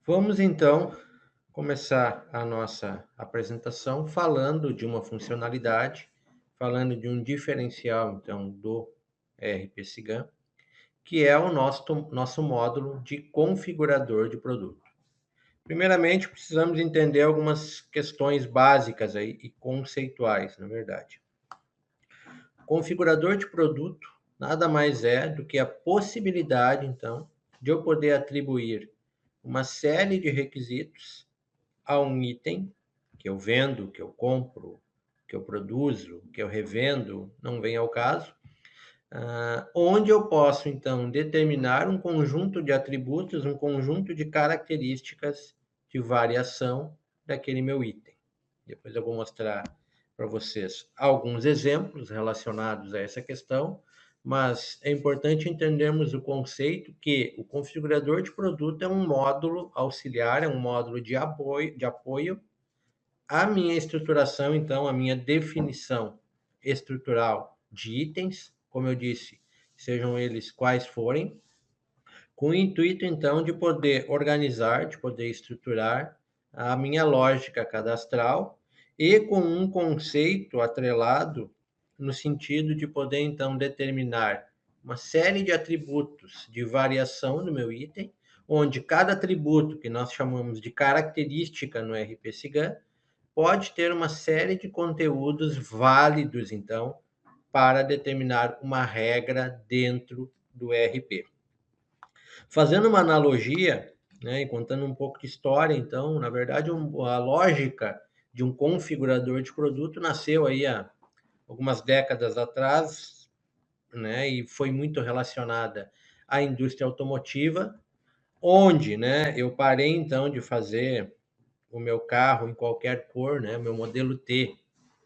Vamos então começar a nossa apresentação falando de uma funcionalidade, falando de um diferencial então do ERP Sigan, que é o nosso módulo de configurador de produto. Primeiramente, precisamos entender algumas questões básicas aí e conceituais, na verdade. Configurador de produto nada mais é do que a possibilidade, então, de eu poder atribuir uma série de requisitos a um item que eu vendo, que eu compro, que eu produzo, que eu revendo, não vem ao caso, onde eu posso, então, determinar um conjunto de atributos, um conjunto de características de variação daquele meu item. Depois eu vou mostrar para vocês alguns exemplos relacionados a essa questão, mas é importante entendermos o conceito que o configurador de produto é um módulo auxiliar, é um módulo de apoio à minha estruturação, então, a minha definição estrutural de itens, como eu disse, sejam eles quais forem, com o intuito, então, de poder organizar, de poder estruturar a minha lógica cadastral e com um conceito atrelado no sentido de poder, então, determinar uma série de atributos de variação no meu item, onde cada atributo, que nós chamamos de característica no RP Sigan, pode ter uma série de conteúdos válidos, então, para determinar uma regra dentro do RP. Fazendo uma analogia, né, e contando um pouco de história, então, na verdade, a lógica de um configurador de produto nasceu aí há algumas décadas atrás, né, e foi muito relacionada à indústria automotiva, onde, né, eu parei então de fazer o meu carro em qualquer cor, né, o meu modelo T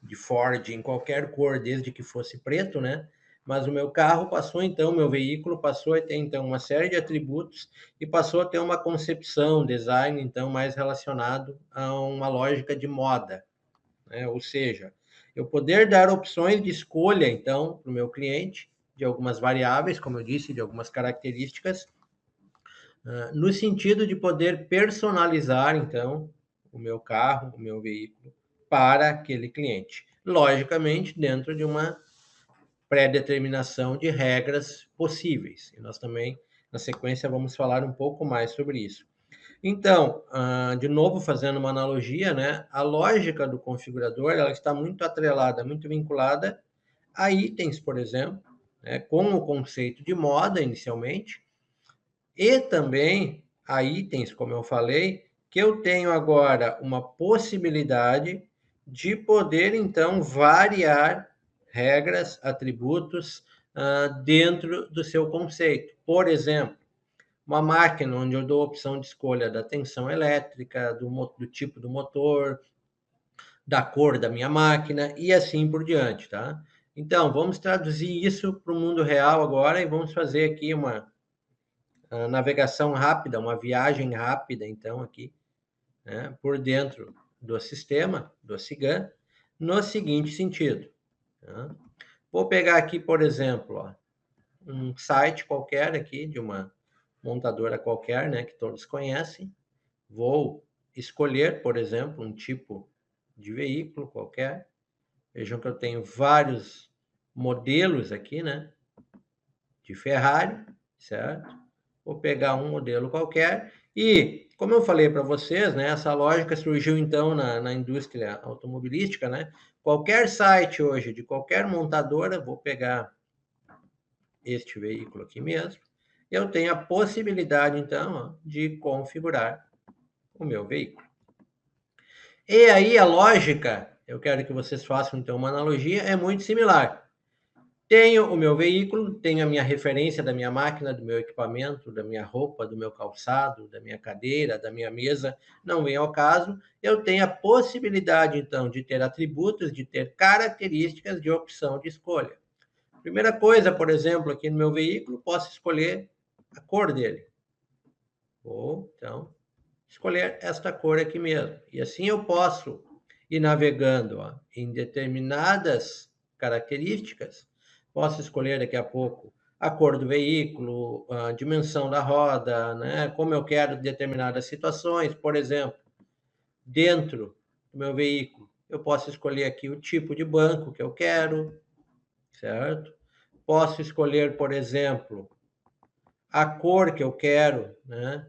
de Ford em qualquer cor, desde que fosse preto, né? Mas o meu carro passou então, meu veículo passou a ter então uma série de atributos e passou a ter uma concepção, design então mais relacionado a uma lógica de moda, né? Ou seja, eu poder dar opções de escolha então para o meu cliente de algumas variáveis, como eu disse, de algumas características, no sentido de poder personalizar então o meu carro, o meu veículo para aquele cliente. Logicamente, dentro de uma pré-determinação de regras possíveis. E nós também, na sequência, vamos falar um pouco mais sobre isso. Então, de novo, fazendo uma analogia, né, a lógica do configurador ela está muito atrelada, muito vinculada a itens, por exemplo, né, com o conceito de moda inicialmente, e também a itens, como eu falei, que eu tenho agora uma possibilidade de poder, então, variar regras, atributos dentro do seu conceito. Por exemplo, uma máquina onde eu dou a opção de escolha da tensão elétrica, do tipo do motor, da cor da minha máquina e assim por diante, tá? Então, vamos traduzir isso para o mundo real agora e vamos fazer aqui uma navegação rápida, uma viagem rápida, então, aqui, né, por dentro do sistema, do Sigan, no seguinte sentido. Tá? Vou pegar aqui, por exemplo, ó, um site qualquer aqui, de uma montadora qualquer, né, que todos conhecem. Vou escolher, por exemplo, um tipo de veículo qualquer. Vejam que eu tenho vários modelos aqui, né, de Ferrari, certo? Vou pegar um modelo qualquer e, como eu falei para vocês, né, essa lógica surgiu então na indústria automobilística, né? Qualquer site hoje, de qualquer montadora, vou pegar este veículo aqui mesmo, eu tenho a possibilidade, então, ó, de configurar o meu veículo. E aí a lógica, eu quero que vocês façam então uma analogia, é muito similar. Tenho o meu veículo, tenho a minha referência da minha máquina, do meu equipamento, da minha roupa, do meu calçado, da minha cadeira, da minha mesa, não vem ao caso. Eu tenho a possibilidade, então, de ter atributos, de ter características de opção de escolha. Primeira coisa, por exemplo, aqui no meu veículo, posso escolher a cor dele. Ou, então, escolher esta cor aqui mesmo. E assim eu posso ir navegando em determinadas características. Posso escolher daqui a pouco a cor do veículo, a dimensão da roda, né? Como eu quero determinadas situações, por exemplo, dentro do meu veículo, eu posso escolher aqui o tipo de banco que eu quero, certo? Posso escolher, por exemplo, a cor que eu quero, né,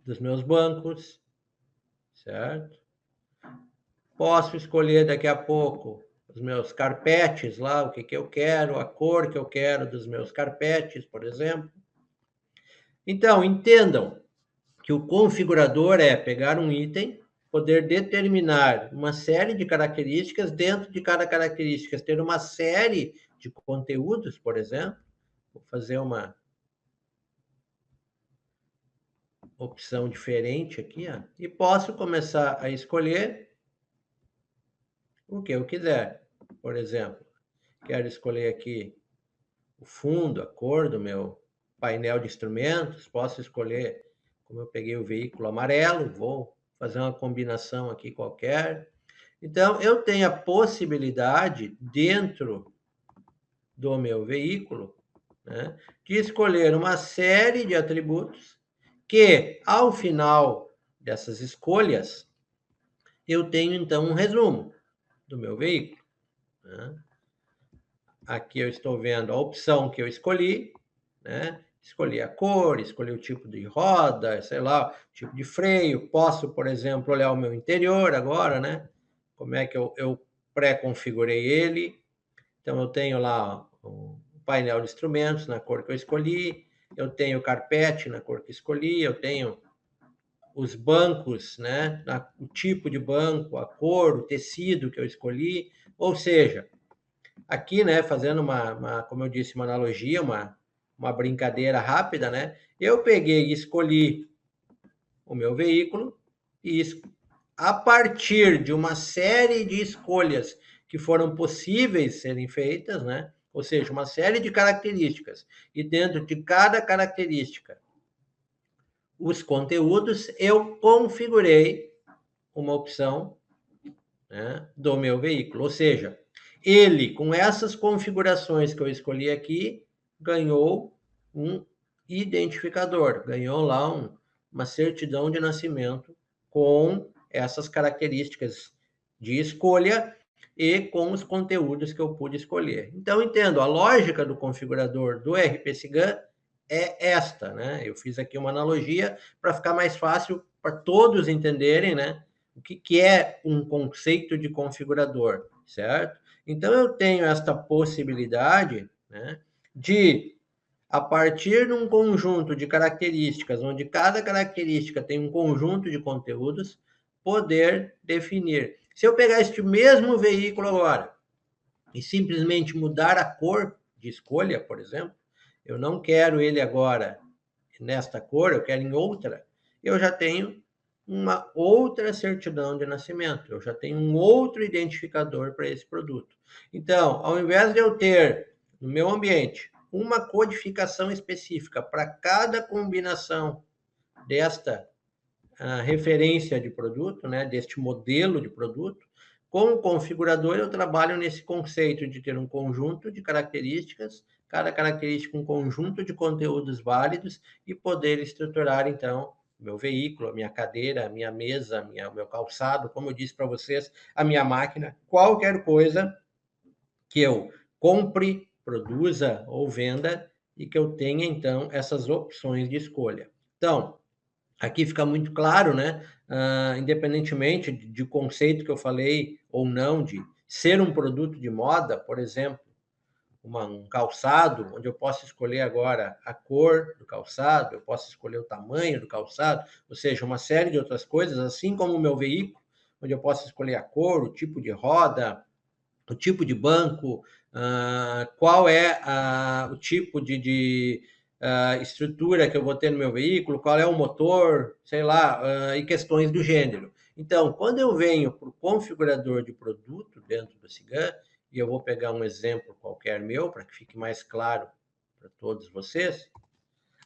dos meus bancos, certo? Posso escolher daqui a pouco os meus carpetes lá, o que que eu quero, a cor que eu quero dos meus carpetes, por exemplo. Então, entendam que o configurador é pegar um item, poder determinar uma série de características, dentro de cada característica ter uma série de conteúdos, por exemplo. Vou fazer uma opção diferente aqui, ó, e posso começar a escolher o que eu quiser. Por exemplo, quero escolher aqui o fundo, a cor do meu painel de instrumentos, posso escolher, como eu peguei o veículo amarelo, vou fazer uma combinação aqui qualquer. Então, eu tenho a possibilidade, dentro do meu veículo, né, de escolher uma série de atributos que, ao final dessas escolhas, eu tenho, então, um resumo do meu veículo, né? Aqui eu estou vendo a opção que eu escolhi, né? Escolhi a cor, escolhi o tipo de roda, sei lá, tipo de freio. Posso, por exemplo, olhar o meu interior agora, né? Como é que eu pré-configurei ele. Então, eu tenho lá o painel de instrumentos na cor que eu escolhi, eu tenho o carpete na cor que escolhi, eu tenho os bancos, né? O tipo de banco, a cor, o tecido que eu escolhi. Ou seja, aqui, né, fazendo como eu disse, uma analogia, uma brincadeira rápida, né? Eu peguei e escolhi o meu veículo e a partir de uma série de escolhas que foram possíveis serem feitas, né? Ou seja, uma série de características, e dentro de cada característica, os conteúdos, eu configurei uma opção, né, do meu veículo. Ou seja, ele, com essas configurações que eu escolhi aqui, ganhou um identificador, ganhou lá uma certidão de nascimento com essas características de escolha e com os conteúdos que eu pude escolher. Então, entendo, a lógica do configurador do RPCGAN é esta, né? Eu fiz aqui uma analogia para ficar mais fácil para todos entenderem, né? O que é um conceito de configurador, certo? Então, eu tenho esta possibilidade, né, de, a partir de um conjunto de características, onde cada característica tem um conjunto de conteúdos, poder definir. Se eu pegar este mesmo veículo agora e simplesmente mudar a cor de escolha, por exemplo, eu não quero ele agora nesta cor, eu quero em outra, eu já tenho uma outra certidão de nascimento, eu já tenho um outro identificador para esse produto. Então, ao invés de eu ter no meu ambiente uma codificação específica para cada combinação desta referência de produto, né, deste modelo de produto, com o configurador eu trabalho nesse conceito de ter um conjunto de características, cada característica um conjunto de conteúdos válidos, e poder estruturar, então, meu veículo, a minha cadeira, a minha mesa, o meu calçado, como eu disse para vocês, a minha máquina, qualquer coisa que eu compre, produza ou venda, e que eu tenha, então, essas opções de escolha. Então, aqui fica muito claro, né? Independentemente de conceito que eu falei ou não, de ser um produto de moda, por exemplo, um calçado, onde eu posso escolher agora a cor do calçado, eu posso escolher o tamanho do calçado, ou seja, uma série de outras coisas, assim como o meu veículo, onde eu posso escolher a cor, o tipo de roda, o tipo de banco, qual é o tipo de estrutura que eu vou ter no meu veículo, qual é o motor, sei lá, e questões do gênero. Então, quando eu venho para o configurador de produto dentro do Cigan, e eu vou pegar um exemplo qualquer meu, para que fique mais claro para todos vocês,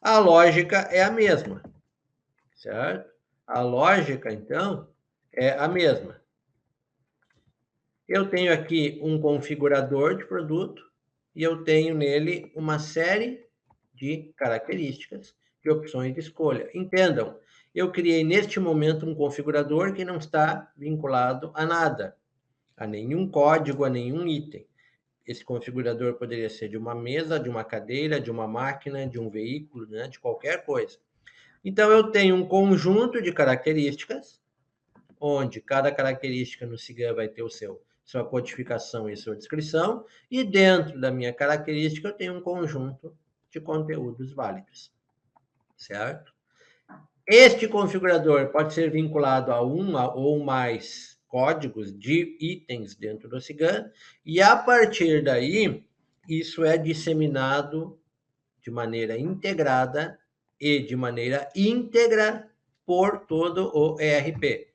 a lógica é a mesma, certo? A lógica, então, é a mesma. Eu tenho aqui um configurador de produto e eu tenho nele uma série de características de opções de escolha. Entendam, eu criei neste momento um configurador que não está vinculado a nada, a nenhum código, a nenhum item. Esse configurador poderia ser de uma mesa, de uma cadeira, de uma máquina, de um veículo, né, de qualquer coisa. Então, eu tenho um conjunto de características, onde cada característica no Cigã vai ter sua codificação e sua descrição, e dentro da minha característica eu tenho um conjunto de conteúdos válidos, certo? Este configurador pode ser vinculado a uma ou mais códigos de itens dentro do Cigã, e a partir daí, isso é disseminado de maneira integrada e de maneira íntegra por todo o ERP.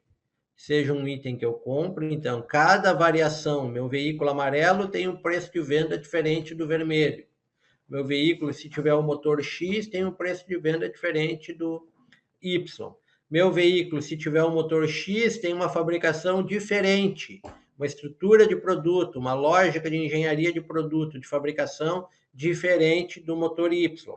Seja um item que eu compro, então cada variação, meu veículo amarelo tem um preço de venda diferente do vermelho. Meu veículo, se tiver o motor X, tem um preço de venda diferente do Y. Meu veículo, se tiver um motor X, tem uma fabricação diferente, uma estrutura de produto, uma lógica de engenharia de produto, de fabricação diferente do motor Y.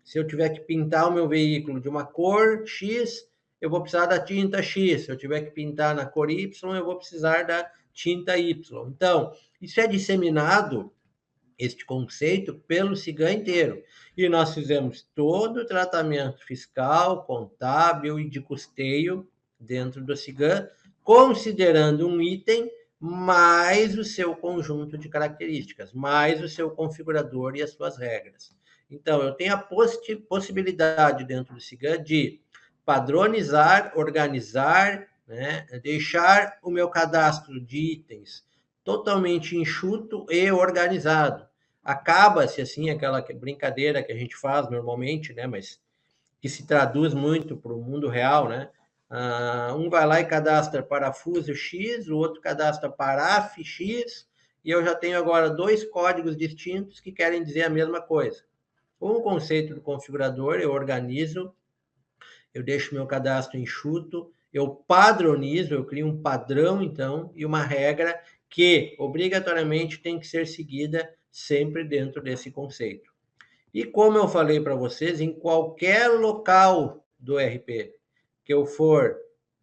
Se eu tiver que pintar o meu veículo de uma cor X, eu vou precisar da tinta X. Se eu tiver que pintar na cor Y, eu vou precisar da tinta Y. Então, isso é disseminado, este conceito, pelo Cigã inteiro. E nós fizemos todo o tratamento fiscal, contábil e de custeio dentro do Cigã, considerando um item mais o seu conjunto de características, mais o seu configurador e as suas regras. Então, eu tenho a possibilidade dentro do Cigã de padronizar, organizar, né, deixar o meu cadastro de itens totalmente enxuto e organizado. Acaba-se, assim, aquela brincadeira que a gente faz normalmente, né, mas que se traduz muito para o mundo real, né? Um vai lá e cadastra parafuso X, o outro cadastra paraf X, e eu já tenho agora dois códigos distintos que querem dizer a mesma coisa. Com o conceito do configurador, eu organizo, eu deixo meu cadastro enxuto, eu padronizo, eu crio um padrão, então, e uma regra que obrigatoriamente tem que ser seguida sempre dentro desse conceito. E como eu falei para vocês, em qualquer local do RP que eu for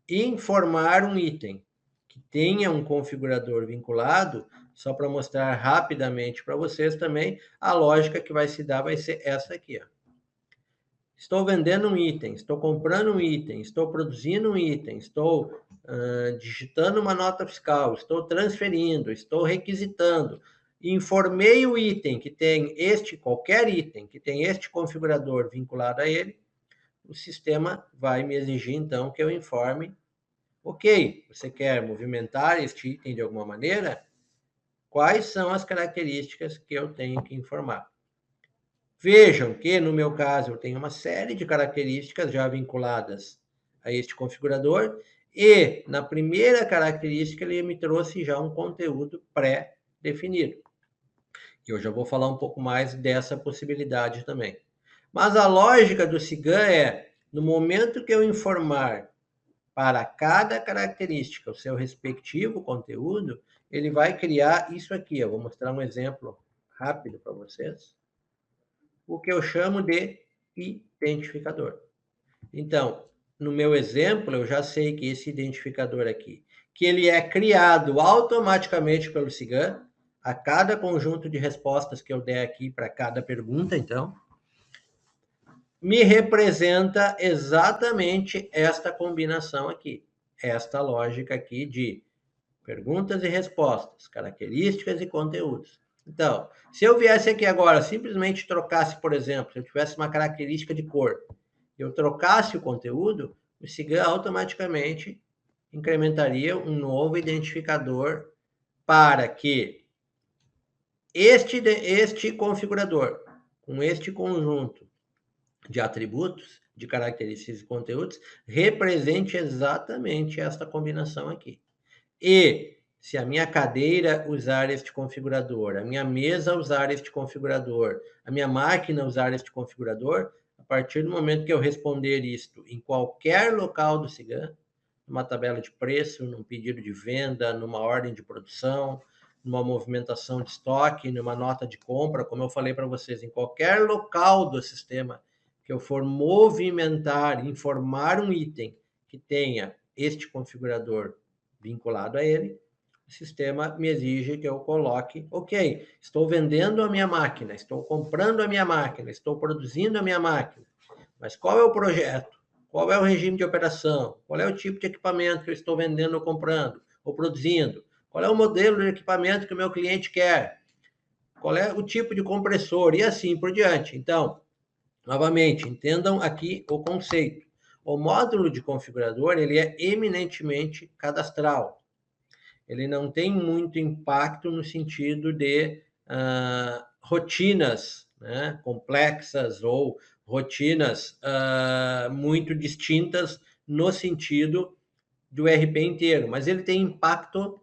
informar um item que tenha um configurador vinculado, só para mostrar rapidamente para vocês também, a lógica que vai se dar vai ser essa aqui, ó. Estou vendendo um item, estou comprando um item, estou produzindo um item, estou digitando uma nota fiscal, estou transferindo, estou requisitando. Informei o item que tem qualquer item que tem este configurador vinculado a ele, o sistema vai me exigir, então, que eu informe, ok, você quer movimentar este item de alguma maneira? Quais são as características que eu tenho que informar? Vejam que, no meu caso, eu tenho uma série de características já vinculadas a este configurador, e na primeira característica ele me trouxe já um conteúdo pré-definido. E eu já vou falar um pouco mais dessa possibilidade também. Mas a lógica do Cigã é, no momento que eu informar para cada característica o seu respectivo conteúdo, ele vai criar isso aqui. Eu vou mostrar um exemplo rápido para vocês. O que eu chamo de identificador. Então, no meu exemplo, eu já sei que esse identificador aqui, que ele é criado automaticamente pelo Cigã, a cada conjunto de respostas que eu der aqui para cada pergunta, então, me representa exatamente esta combinação aqui, esta lógica aqui de perguntas e respostas, características e conteúdos. Então, se eu viesse aqui agora, simplesmente trocasse, por exemplo, se eu tivesse uma característica de cor, eu trocasse o conteúdo, o Cigã automaticamente incrementaria um novo identificador para que este configurador, com este conjunto de atributos, de características e conteúdos, represente exatamente esta combinação aqui. E se a minha cadeira usar este configurador, a minha mesa usar este configurador, a minha máquina usar este configurador, a partir do momento que eu responder isto em qualquer local do Cigã, numa tabela de preço, num pedido de venda, numa ordem de produção, numa movimentação de estoque, numa nota de compra, como eu falei para vocês, em qualquer local do sistema que eu for movimentar, informar um item que tenha este configurador vinculado a ele, o sistema me exige que eu coloque, ok, estou vendendo a minha máquina, estou comprando a minha máquina, estou produzindo a minha máquina, mas qual é o projeto? Qual é o regime de operação? Qual é o tipo de equipamento que eu estou vendendo ou comprando ou produzindo? Qual é o modelo de equipamento que o meu cliente quer? Qual é o tipo de compressor? E assim por diante. Então, novamente, entendam aqui o conceito. O módulo de configurador, ele é eminentemente cadastral. Ele não tem muito impacto no sentido de rotinas, né, complexas ou rotinas muito distintas no sentido do RP inteiro, mas ele tem impacto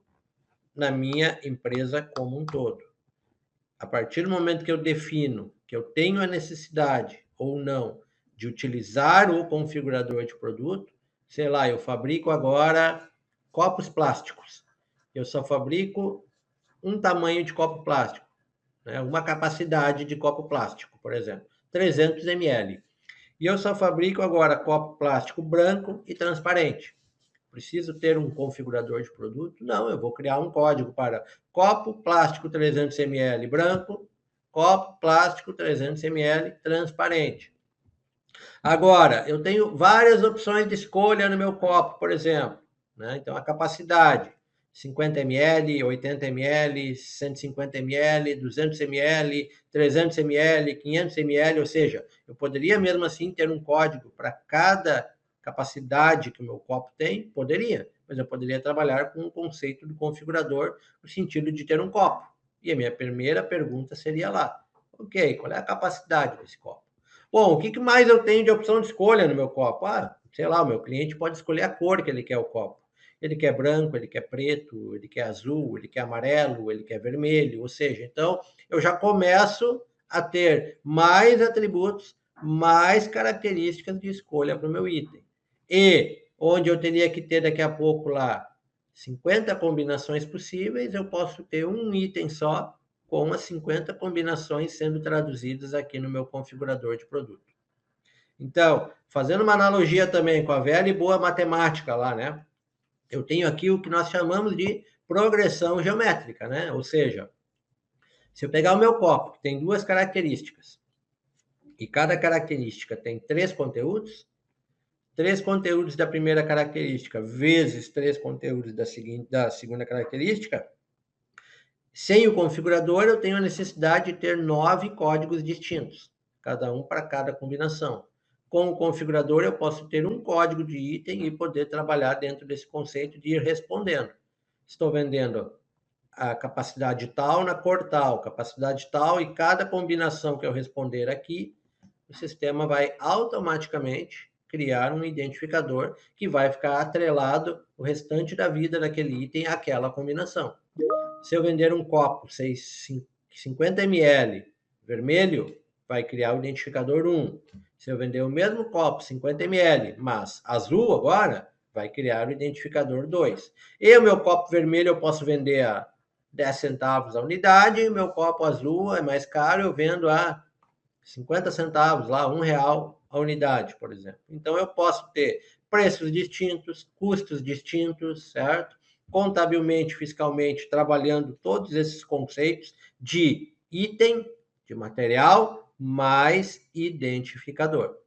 na minha empresa como um todo. A partir do momento que eu defino que eu tenho a necessidade ou não de utilizar o configurador de produto, sei lá, eu fabrico agora copos plásticos. Eu só fabrico um tamanho de copo plástico, né? Uma capacidade de copo plástico, por exemplo, 300 ml. E eu só fabrico agora copo plástico branco e transparente. Preciso ter um configurador de produto? Não, eu vou criar um código para copo plástico 300 ml branco, copo plástico 300 ml transparente. Agora, eu tenho várias opções de escolha no meu copo, por exemplo, né? Então, a capacidade, 50 ml, 80 ml, 150 ml, 200 ml, 300 ml, 500 ml, ou seja, eu poderia mesmo assim ter um código para cada capacidade que o meu copo tem? Poderia, mas eu poderia trabalhar com o conceito do configurador no sentido de ter um copo. E a minha primeira pergunta seria lá, ok, qual é a capacidade desse copo? Bom, o que mais eu tenho de opção de escolha no meu copo? Sei lá, o meu cliente pode escolher a cor que ele quer o copo. Ele quer branco, ele quer preto, ele quer azul, ele quer amarelo, ele quer vermelho. Ou seja, então eu já começo a ter mais atributos, mais características de escolha para o meu item. E onde eu teria que ter daqui a pouco lá 50 combinações possíveis, eu posso ter um item só com as 50 combinações sendo traduzidas aqui no meu configurador de produto. Então, fazendo uma analogia também com a velha e boa matemática lá, né? Eu tenho aqui o que nós chamamos de progressão geométrica, né? Ou seja, se eu pegar o meu copo, que tem duas características, e cada característica tem três conteúdos da primeira característica vezes três conteúdos da segunda característica, sem o configurador, eu tenho a necessidade de ter 9 códigos distintos, cada um para cada combinação. Com o configurador, eu posso ter um código de item e poder trabalhar dentro desse conceito de ir respondendo. Estou vendendo a capacidade tal na cor tal, capacidade tal, e cada combinação que eu responder aqui, o sistema vai automaticamente criar um identificador que vai ficar atrelado o restante da vida daquele item àquela combinação. Se eu vender um copo 50 ml vermelho, vai criar o identificador 1. Se eu vender o mesmo copo 50 ml, mas azul agora, vai criar o identificador 2. E o meu copo vermelho eu posso vender a 10 centavos a unidade, e o meu copo azul é mais caro, eu vendo a 50 centavos, lá, R$ 1 a unidade, por exemplo. Então, eu posso ter preços distintos, custos distintos, certo? Contabilmente, fiscalmente, trabalhando todos esses conceitos de item, de material, mais identificador.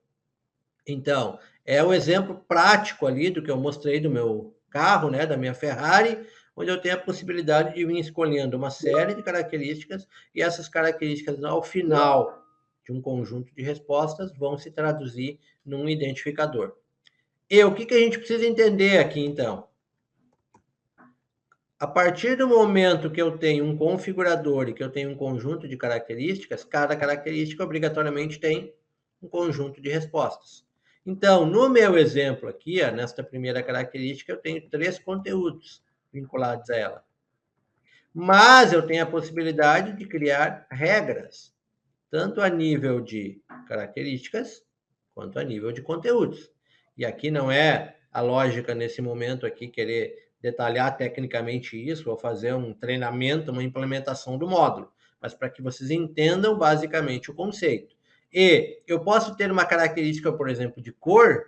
Então, é um exemplo prático ali do que eu mostrei do meu carro, né, da minha Ferrari, onde eu tenho a possibilidade de vir escolhendo uma série de características e essas características, ao final de um conjunto de respostas, vão se traduzir num identificador. E o que a gente precisa entender aqui, então? A partir do momento que eu tenho um configurador e que eu tenho um conjunto de características, cada característica obrigatoriamente tem um conjunto de respostas. Então, no meu exemplo aqui, nesta primeira característica, eu tenho 3 conteúdos vinculados a ela. Mas eu tenho a possibilidade de criar regras, tanto a nível de características, quanto a nível de conteúdos. E aqui não é a lógica, nesse momento aqui, querer detalhar tecnicamente isso, ou fazer um treinamento, uma implementação do módulo, mas para que vocês entendam basicamente o conceito. E eu posso ter uma característica, por exemplo, de cor,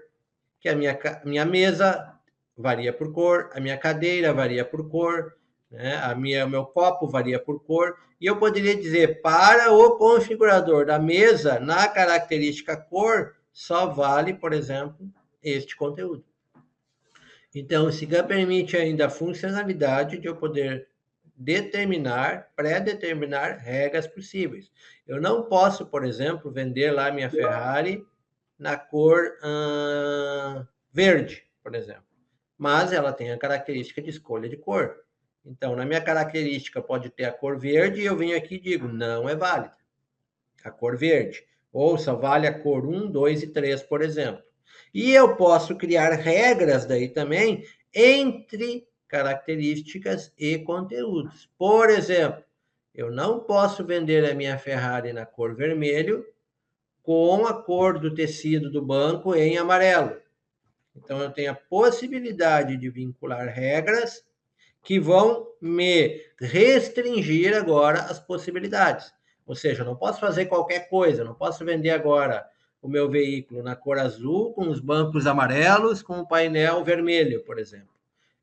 que a minha mesa varia por cor, a minha cadeira varia por cor, né? O meu copo varia por cor, e eu poderia dizer, para o configurador da mesa, na característica cor, só vale, por exemplo, este conteúdo. Então, o SIGAM permite ainda a funcionalidade de eu poder pré-determinar regras possíveis. Eu não posso, por exemplo, vender lá minha Ferrari na cor verde, por exemplo. Mas ela tem a característica de escolha de cor. Então, na minha característica pode ter a cor verde e eu venho aqui e digo, não é válida a cor verde. Ou só vale a cor 1, 2 e 3, por exemplo. E eu posso criar regras daí também entre características e conteúdos. Por exemplo, eu não posso vender a minha Ferrari na cor vermelho com a cor do tecido do banco em amarelo. Então, eu tenho a possibilidade de vincular regras que vão me restringir agora as possibilidades. Ou seja, eu não posso fazer qualquer coisa, não posso vender agora o meu veículo na cor azul, com os bancos amarelos, com o painel vermelho, por exemplo.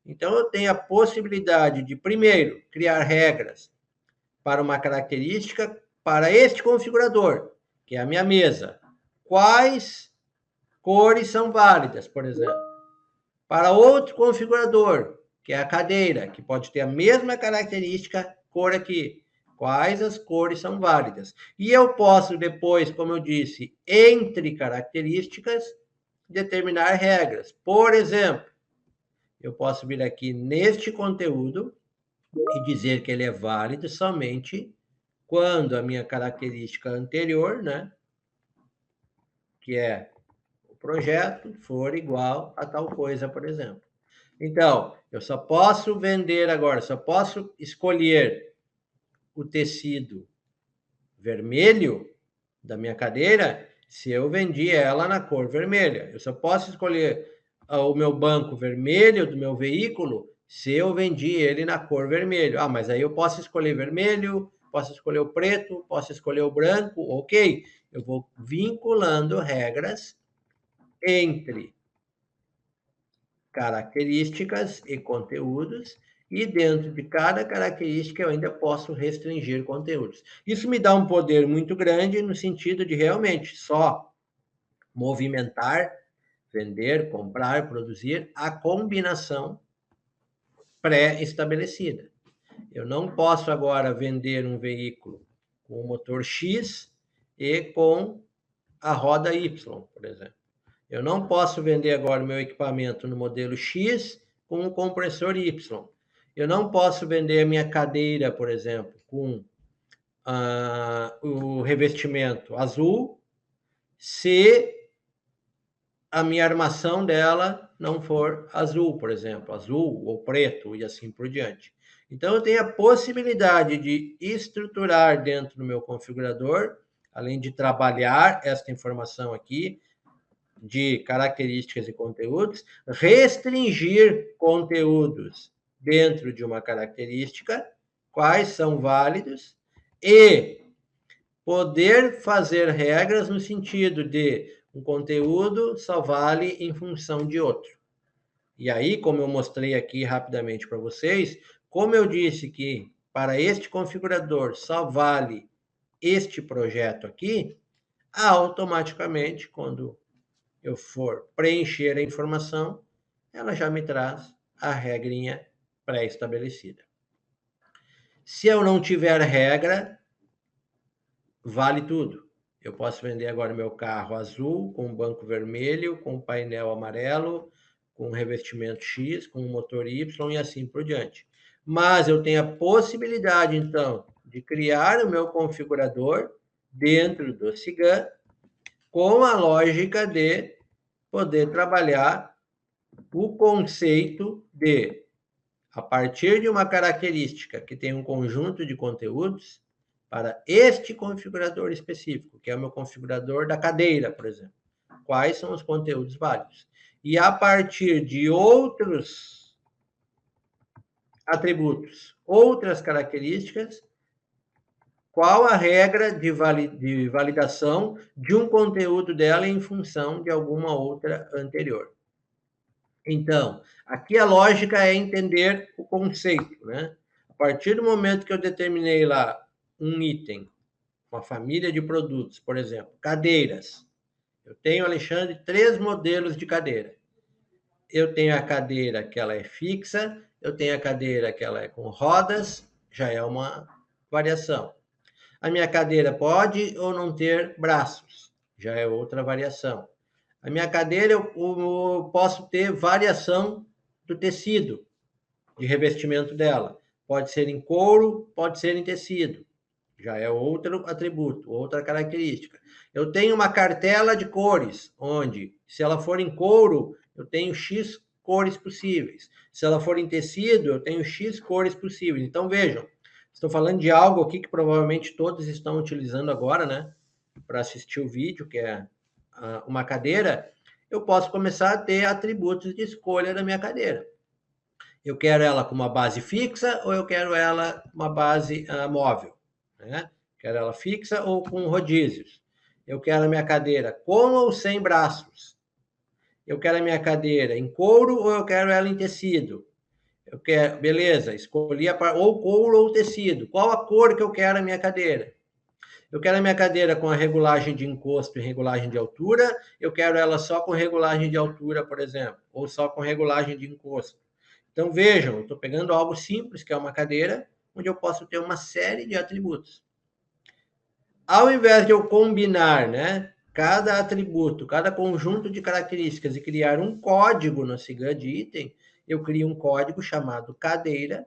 Então, eu tenho a possibilidade de, primeiro, criar regras para uma característica para este configurador, que é a minha mesa. Quais cores são válidas, por exemplo? Para outro configurador, que é a cadeira, que pode ter a mesma característica, cor aqui. Quais as cores são válidas? E eu posso depois, como eu disse, entre características, determinar regras. Por exemplo, eu posso vir aqui neste conteúdo e dizer que ele é válido somente quando a minha característica anterior, né, que é o projeto, for igual a tal coisa, por exemplo. Então, eu só posso vender agora, só posso escolher o tecido vermelho da minha cadeira se eu vendi ela na cor vermelha. Eu só posso escolher o meu banco vermelho do meu veículo se eu vendi ele na cor vermelho. Ah, mas aí eu posso escolher vermelho, posso escolher o preto, posso escolher o branco, ok. Eu vou vinculando regras entre características e conteúdos, e dentro de cada característica eu ainda posso restringir conteúdos. Isso me dá um poder muito grande no sentido de realmente só movimentar, vender, comprar, produzir a combinação pré-estabelecida. Eu não posso agora vender um veículo com o motor X e com a roda Y, por exemplo. Eu não posso vender agora o meu equipamento no modelo X com um compressor Y. Eu não posso vender a minha cadeira, por exemplo, com o revestimento azul, se a minha armação dela não for azul, por exemplo, azul ou preto e assim por diante. Então, eu tenho a possibilidade de estruturar dentro do meu configurador, além de trabalhar esta informação aqui, de características e conteúdos, restringir conteúdos dentro de uma característica, quais são válidos, e poder fazer regras no sentido de um conteúdo só vale em função de outro. E aí, como eu mostrei aqui rapidamente para vocês, como eu disse que para este configurador só vale este projeto aqui, automaticamente, quando eu for preencher a informação, ela já me traz a regrinha pré-estabelecida. Se eu não tiver regra, vale tudo. Eu posso vender agora meu carro azul, com banco vermelho, com painel amarelo, com revestimento X, com motor Y e assim por diante. Mas eu tenho a possibilidade, então, de criar o meu configurador dentro do SIGAM com a lógica de poder trabalhar o conceito de, a partir de uma característica que tem um conjunto de conteúdos, para este configurador específico, que é o meu configurador da cadeira, por exemplo. Quais são os conteúdos válidos? E a partir de outros atributos, outras características, qual a regra de validação de um conteúdo dela em função de alguma outra anterior. Então, aqui a lógica é entender o conceito, né? A partir do momento que eu determinei lá um item, uma família de produtos, por exemplo, cadeiras. Eu tenho, Alexandre, 3 modelos de cadeira. Eu tenho a cadeira que ela é fixa, eu tenho a cadeira que ela é com rodas, já é uma variação. A minha cadeira pode ou não ter braços, já é outra variação. A minha cadeira eu posso ter variação do tecido de revestimento dela. Pode ser em couro, pode ser em tecido. Já é outro atributo, outra característica. Eu tenho uma cartela de cores, onde, se ela for em couro, eu tenho X cores possíveis. Se ela for em tecido, eu tenho X cores possíveis. Então, vejam, estou falando de algo aqui que provavelmente todos estão utilizando agora, né? Para assistir o vídeo, que é uma cadeira. Eu posso começar a ter atributos de escolha da minha cadeira. Eu quero ela com uma base fixa ou eu quero ela com uma base móvel, né? Quero ela fixa ou com rodízios. Eu quero a minha cadeira com ou sem braços. Eu quero a minha cadeira em couro ou eu quero ela em tecido. Eu quero, beleza, escolhi ou couro ou tecido. Qual a cor que eu quero a minha cadeira? Eu quero a minha cadeira com a regulagem de encosto e regulagem de altura. Eu quero ela só com regulagem de altura, por exemplo, ou só com regulagem de encosto. Então, vejam, eu estou pegando algo simples, que é uma cadeira, onde eu posso ter uma série de atributos. Ao invés de eu combinar, né, cada atributo, cada conjunto de características e criar um código no Cigã de item, eu crio um código chamado cadeira,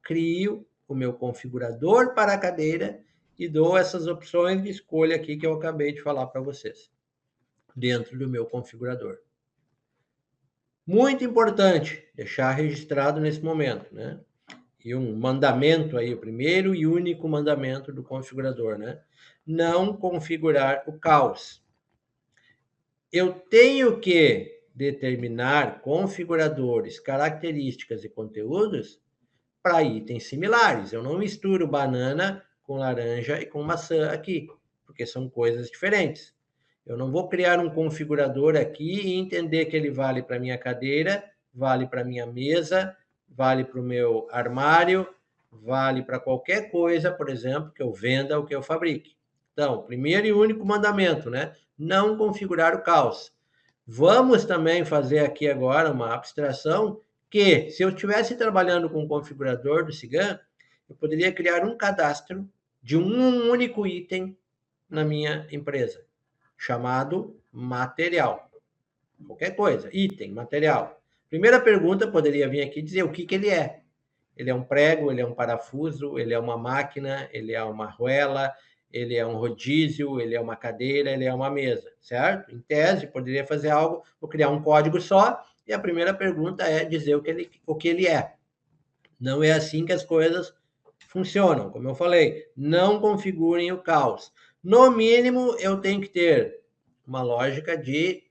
crio o meu configurador para a cadeira e dou essas opções de escolha aqui que eu acabei de falar para vocês, dentro do meu configurador. Muito importante deixar registrado nesse momento, né? E um mandamento aí, o primeiro e único mandamento do configurador, né? Não configurar o caos. Eu tenho que determinar configuradores, características e conteúdos para itens similares. Eu não misturo banana com laranja e com maçã aqui, porque são coisas diferentes. Eu não vou criar um configurador aqui e entender que ele vale para minha cadeira, vale para minha mesa, vale para o meu armário, vale para qualquer coisa, por exemplo, que eu venda ou que eu fabrique. Então, primeiro e único mandamento, né? Não configurar o caos. Vamos também fazer aqui agora uma abstração que, se eu estivesse trabalhando com o configurador do Cigã, eu poderia criar um cadastro de um único item na minha empresa, chamado material. Qualquer coisa, item, material. Primeira pergunta poderia vir aqui dizer o que ele é. Ele é um prego, ele é um parafuso, ele é uma máquina, ele é uma arruela, ele é um rodízio, ele é uma cadeira, ele é uma mesa, certo? Em tese, poderia fazer algo, vou criar um código só, e a primeira pergunta é dizer o que ele é. Não é assim que as coisas funcionam. Como eu falei, não configurem o caos. No mínimo, eu tenho que ter uma lógica de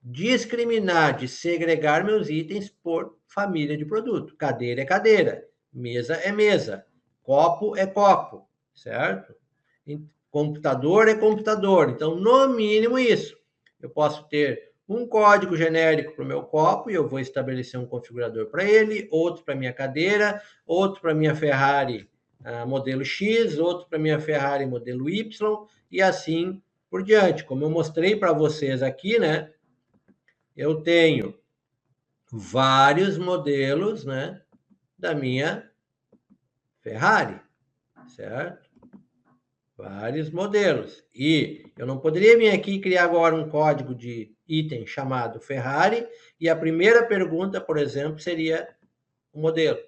discriminar, de segregar meus itens por família de produto. Cadeira é cadeira, mesa é mesa, copo é copo, certo? Computador é computador. Então, no mínimo isso. Eu posso ter um código genérico para o meu copo e eu vou estabelecer um configurador para ele, outro para minha cadeira, outro para minha Ferrari modelo X, outro para minha Ferrari modelo Y e assim por diante. Como eu mostrei para vocês aqui, né? Eu tenho vários modelos, né, da minha Ferrari, certo? Vários modelos. E eu não poderia vir aqui e criar agora um código de item chamado Ferrari e a primeira pergunta, por exemplo, seria o modelo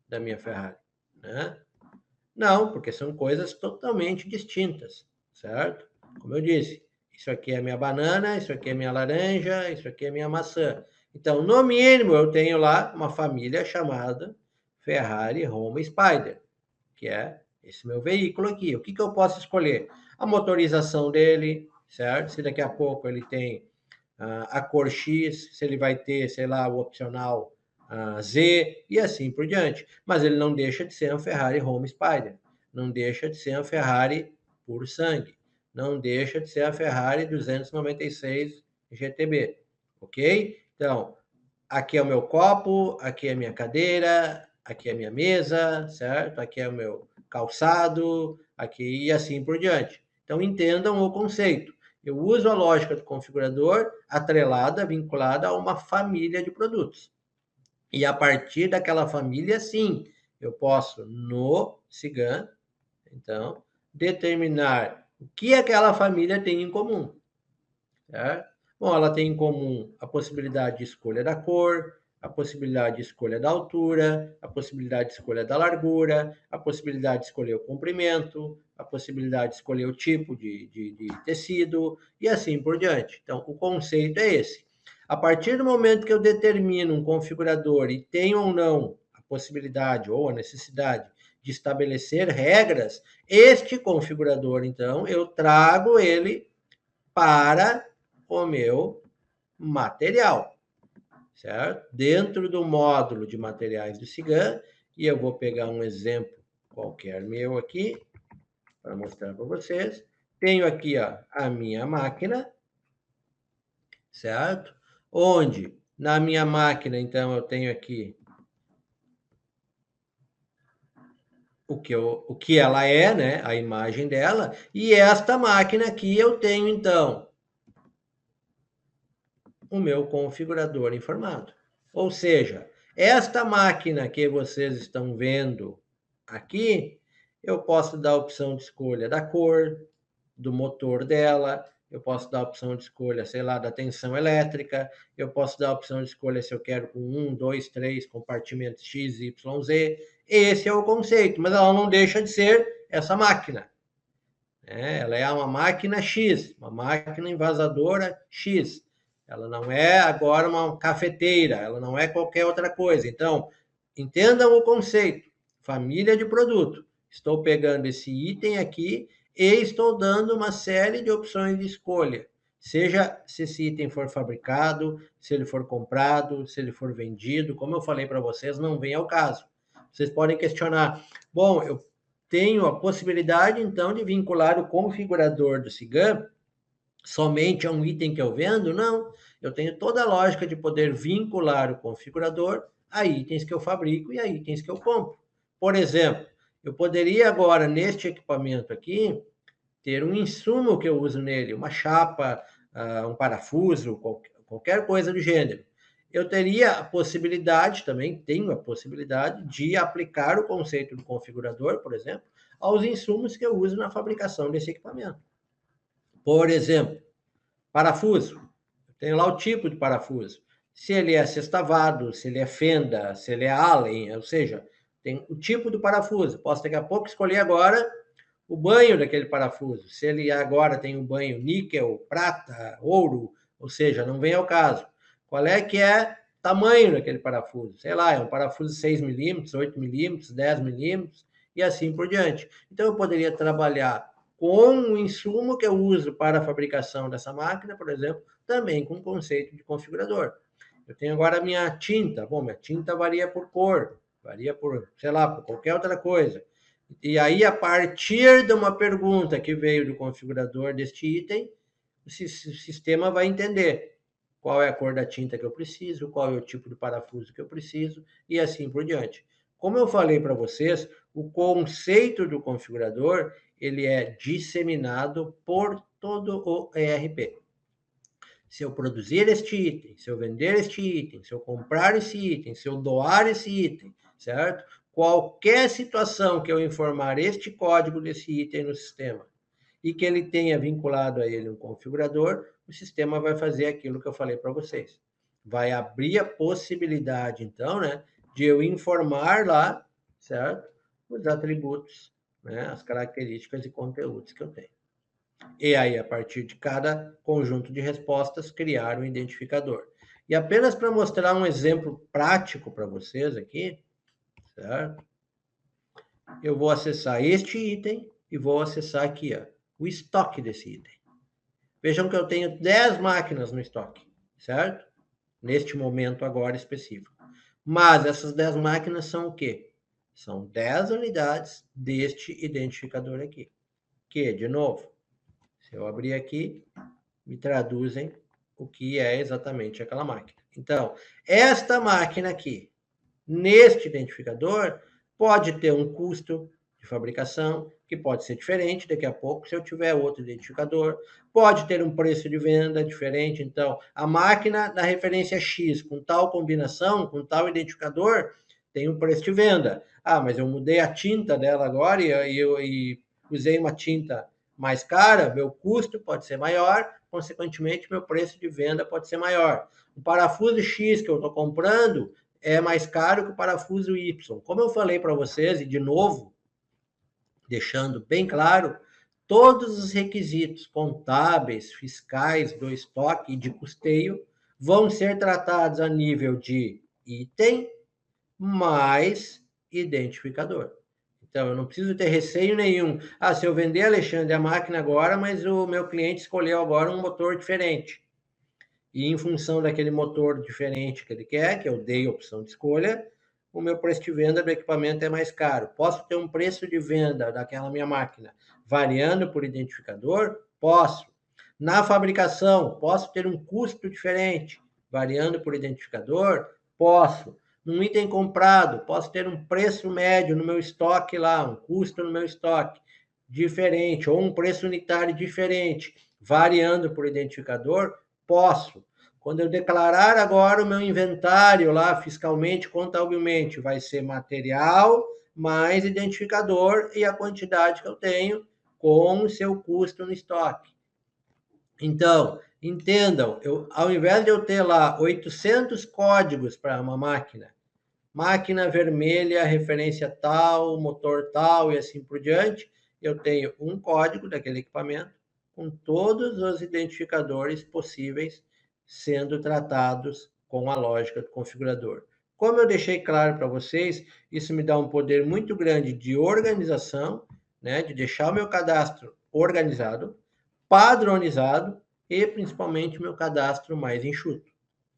da minha Ferrari, né? Não, porque são coisas totalmente distintas, certo? Como eu disse, isso aqui é minha banana, isso aqui é minha laranja, isso aqui é minha maçã. Então, no mínimo, eu tenho lá uma família chamada Ferrari Home Spider, que é esse meu veículo aqui. O que eu posso escolher? A motorização dele, certo? Se daqui a pouco ele tem a cor X, se ele vai ter, sei lá, o opcional a Z e assim por diante. Mas ele não deixa de ser um Ferrari Home Spider, não deixa de ser um Ferrari puro sangue, não deixa de ser a Ferrari 296 GTB, ok? Então, aqui é o meu copo, aqui é a minha cadeira, aqui é a minha mesa, certo? Aqui é o meu calçado, aqui e assim por diante. Então, entendam o conceito. Eu uso a lógica do configurador atrelada, vinculada a uma família de produtos. E a partir daquela família, sim, eu posso, no Cigam, então, determinar o que aquela família tem em comum. Certo? Bom, ela tem em comum a possibilidade de escolha da cor, a possibilidade de escolha da altura, a possibilidade de escolha da largura, a possibilidade de escolher o comprimento, a possibilidade de escolher o tipo de tecido e assim por diante. Então, o conceito é esse. A partir do momento que eu determino um configurador e tenho ou não a possibilidade ou a necessidade de estabelecer regras, este configurador, então, eu trago ele para o meu material, certo? Dentro do módulo de materiais do Cigam, e eu vou pegar um exemplo qualquer meu aqui, para mostrar para vocês. Tenho aqui ó, a minha máquina, certo? Onde, na minha máquina, então, eu tenho aqui o que ela é, né? A imagem dela. E esta máquina aqui eu tenho, então, o meu configurador informado. Ou seja, esta máquina que vocês estão vendo aqui, eu posso dar a opção de escolha da cor, do motor dela, eu posso dar a opção de escolha, sei lá, da tensão elétrica, eu posso dar a opção de escolha se eu quero com 1, 2, 3 compartimentos X, Y, Z. Esse é o conceito, mas ela não deixa de ser essa máquina. Ela é uma máquina X, uma máquina envasadora X. Ela não é agora uma cafeteira, ela não é qualquer outra coisa. Então, entendam o conceito. Família de produto. Estou pegando esse item aqui e estou dando uma série de opções de escolha. Seja se esse item for fabricado, se ele for comprado, se ele for vendido, como eu falei para vocês, não vem ao caso. Vocês podem questionar, bom, eu tenho a possibilidade, então, de vincular o configurador do Cigam somente a um item que eu vendo? Não. Eu tenho toda a lógica de poder vincular o configurador a itens que eu fabrico e a itens que eu compro. Por exemplo, eu poderia agora, neste equipamento aqui, ter um insumo que eu uso nele, uma chapa, um parafuso, qualquer coisa do gênero. Eu teria a possibilidade, também tenho a possibilidade, de aplicar o conceito do configurador, por exemplo, aos insumos que eu uso na fabricação desse equipamento. Por exemplo, parafuso. Eu tenho lá o tipo de parafuso. Se ele é sextavado, se ele é fenda, se ele é Allen, ou seja, tem o tipo do parafuso. Posso daqui a pouco escolher agora o banho daquele parafuso. Se ele agora tem um banho níquel, prata, ouro, ou seja, não vem ao caso. Qual é que é o tamanho daquele parafuso? Sei lá, é um parafuso 6 milímetros, 8 milímetros, 10 milímetros e assim por diante. Então, eu poderia trabalhar com o insumo que eu uso para a fabricação dessa máquina, por exemplo, também com o conceito de configurador. Eu tenho agora a minha tinta. Bom, minha tinta varia por cor, varia por, sei lá, por qualquer outra coisa. E aí, a partir de uma pergunta que veio do configurador deste item, o sistema vai entender qual é a cor da tinta que eu preciso, qual é o tipo de parafuso que eu preciso e assim por diante. Como eu falei para vocês, o conceito do configurador ele é disseminado por todo o ERP. Se eu produzir este item, se eu vender este item, se eu comprar esse item, se eu doar esse item, certo? Qualquer situação que eu informar este código desse item no sistema e que ele tenha vinculado a ele um configurador, o sistema vai fazer aquilo que eu falei para vocês. Vai abrir a possibilidade, então, né, de eu informar lá, certo? Os atributos, né, as características e conteúdos que eu tenho. E aí, a partir de cada conjunto de respostas, criar um identificador. E apenas para mostrar um exemplo prático para vocês aqui, certo? Eu vou acessar este item e vou acessar aqui, ó, o estoque desse item. Vejam que eu tenho 10 máquinas no estoque, certo? Neste momento agora específico. Mas essas 10 máquinas são o quê? São 10 unidades deste identificador aqui. Que, de novo, se eu abrir aqui, me traduzem o que é exatamente aquela máquina. Então, esta máquina aqui, neste identificador, pode ter um custo de fabricação que pode ser diferente daqui a pouco se eu tiver outro identificador, pode ter um preço de venda diferente. Então, a máquina da referência X com tal combinação, com tal identificador, tem um preço de venda. Ah, mas eu mudei a tinta dela agora e usei uma tinta mais cara, meu custo pode ser maior, consequentemente, meu preço de venda pode ser maior. O parafuso X que eu estou comprando é mais caro que o parafuso Y. Como eu falei para vocês, e de novo, deixando bem claro, todos os requisitos contábeis, fiscais do estoque e de custeio vão ser tratados a nível de item mais identificador. Então, eu não preciso ter receio nenhum. Ah, se eu vender, Alexandre, a máquina agora, mas o meu cliente escolheu agora um motor diferente. E em função daquele motor diferente que ele quer, que eu dei a opção de escolha, o meu preço de venda do equipamento é mais caro. Posso ter um preço de venda daquela minha máquina variando por identificador? Posso. Na fabricação, posso ter um custo diferente variando por identificador? Posso. Num item comprado, posso ter um preço médio no meu estoque lá, um custo no meu estoque diferente, ou um preço unitário diferente, variando por identificador? Posso. Quando eu declarar agora o meu inventário lá fiscalmente, contabilmente, vai ser material mais identificador e a quantidade que eu tenho com o seu custo no estoque. Então, entendam, ao invés de eu ter lá 800 códigos para uma máquina vermelha, referência tal, motor tal e assim por diante, eu tenho um código daquele equipamento com todos os identificadores possíveis sendo tratados com a lógica do configurador. Como eu deixei claro para vocês, isso me dá um poder muito grande de organização, né, de deixar o meu cadastro organizado, padronizado e principalmente o meu cadastro mais enxuto,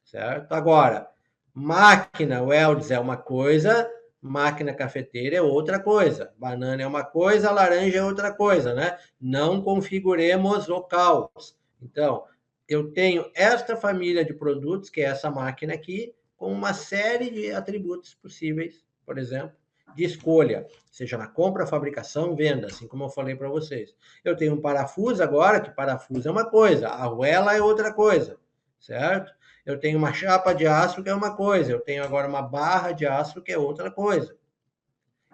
certo? Agora, máquina Welds é uma coisa, máquina cafeteira é outra coisa, banana é uma coisa, laranja é outra coisa, né? Não configuremos o caos. Então, eu tenho esta família de produtos, que é essa máquina aqui, com uma série de atributos possíveis, por exemplo, de escolha, seja na compra, fabricação, venda, assim como eu falei para vocês. Eu tenho um parafuso agora, que parafuso é uma coisa, a arruela é outra coisa, certo? Eu tenho uma chapa de aço, que é uma coisa, eu tenho agora uma barra de aço, que é outra coisa.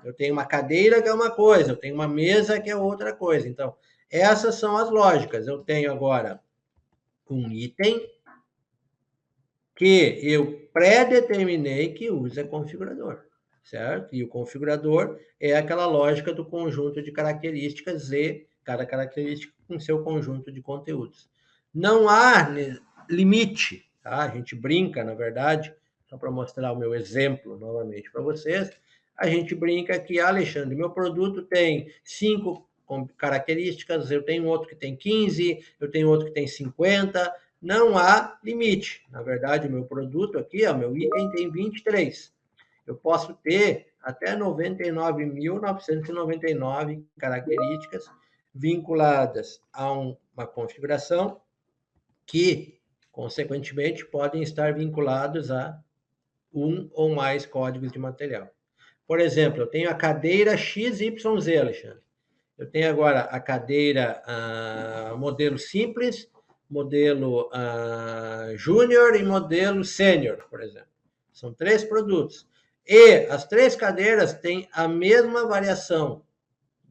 Eu tenho uma cadeira, que é uma coisa, eu tenho uma mesa, que é outra coisa. Então, essas são as lógicas. Eu tenho agora um item que eu pré-determinei que usa configurador, certo? E o configurador é aquela lógica do conjunto de características e cada característica com seu conjunto de conteúdos. Não há limite, tá? A gente brinca, na verdade, só para mostrar o meu exemplo novamente para vocês, a gente brinca que, Alexandre, meu produto tem 5 características, eu tenho outro que tem 15, eu tenho outro que tem 50, não há limite. Na verdade, o meu produto aqui, o meu item tem 23. Eu posso ter até 99.999 características vinculadas a uma configuração que, consequentemente, podem estar vinculados a um ou mais códigos de material. Por exemplo, eu tenho a cadeira XYZ, Alexandre. Eu tenho agora a cadeira modelo simples, modelo júnior e modelo sênior, por exemplo. São 3 produtos. E as 3 cadeiras têm a mesma variação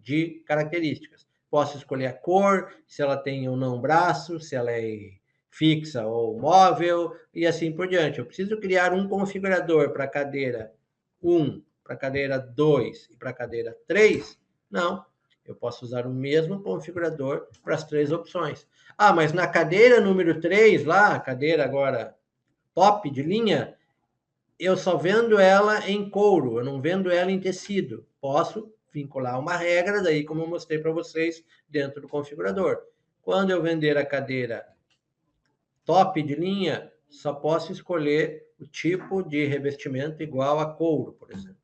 de características. Posso escolher a cor, se ela tem ou não braço, se ela é fixa ou móvel, e assim por diante. Eu preciso criar um configurador para a cadeira 1, para a cadeira 2 e para a cadeira 3? Não. Eu posso usar o mesmo configurador para as 3 opções. Ah, mas na cadeira número 3, lá, a cadeira agora top de linha, eu só vendo ela em couro, eu não vendo ela em tecido. Posso vincular uma regra, daí como eu mostrei para vocês, dentro do configurador. Quando eu vender a cadeira top de linha, só posso escolher o tipo de revestimento igual a couro, por exemplo.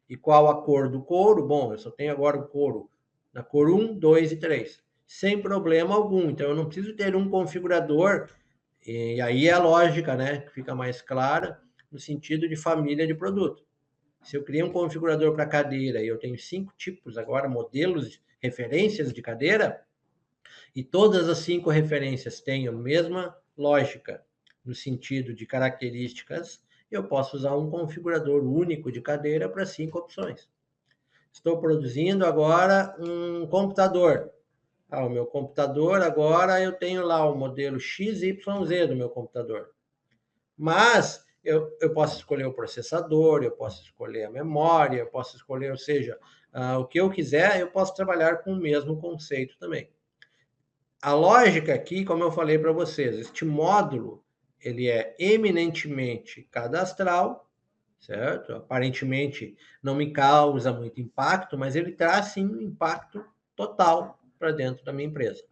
E qual a cor do couro? Bom, eu só tenho agora o couro na cor 1, 2 e 3, sem problema algum. Então, eu não preciso ter um configurador, e aí é a lógica, né, que fica mais clara, no sentido de família de produto. Se eu criei um configurador para cadeira e eu tenho 5 tipos agora, modelos, referências de cadeira, e todas as 5 referências têm a mesma lógica no sentido de características, eu posso usar um configurador único de cadeira para 5 opções. Estou produzindo agora um computador. O meu computador agora eu tenho lá o modelo XYZ do meu computador. Mas eu posso escolher o processador, eu posso escolher a memória, eu posso escolher, ou seja, o que eu quiser, eu posso trabalhar com o mesmo conceito também. A lógica aqui, como eu falei para vocês, este módulo ele é eminentemente cadastral, certo? Aparentemente não me causa muito impacto, mas ele traz sim um impacto total para dentro da minha empresa.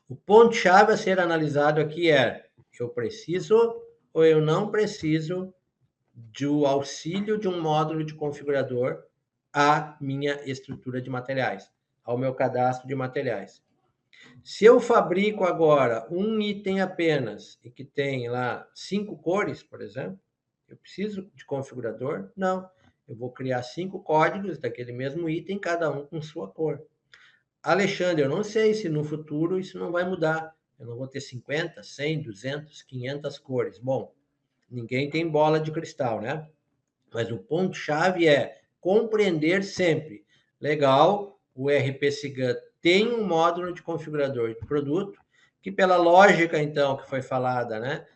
O ponto-chave a ser analisado aqui é: eu preciso ou eu não preciso do auxílio de um módulo de configurador à minha estrutura de materiais, ao meu cadastro de materiais. Se eu fabrico agora um item apenas e que tem lá 5 cores, por exemplo, eu preciso de configurador? Não. Eu vou criar 5 códigos daquele mesmo item, cada um com sua cor. Alexandre, eu não sei se no futuro isso não vai mudar. Eu não vou ter 50, 100, 200, 500 cores. Bom, ninguém tem bola de cristal, né? Mas o ponto-chave é compreender sempre. Legal, o RP Sigan tem um módulo de configurador de produto, que pela lógica, então, que foi falada, né,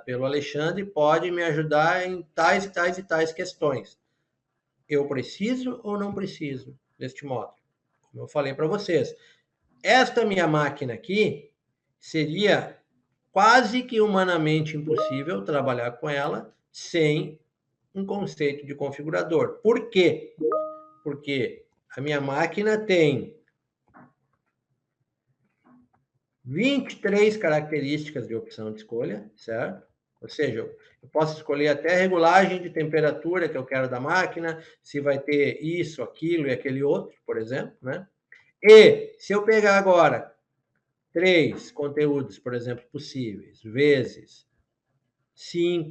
pelo Alexandre, pode me ajudar em tais e tais e tais questões. Eu preciso ou não preciso deste módulo? Como eu falei para vocês, esta minha máquina aqui seria quase que humanamente impossível trabalhar com ela sem um conceito de configurador. Por quê? Porque a minha máquina tem 23 características de opção de escolha, certo? Ou seja, eu posso escolher até a regulagem de temperatura que eu quero da máquina, se vai ter isso, aquilo e aquele outro, por exemplo, né? E se eu pegar agora 3 conteúdos, por exemplo, possíveis, vezes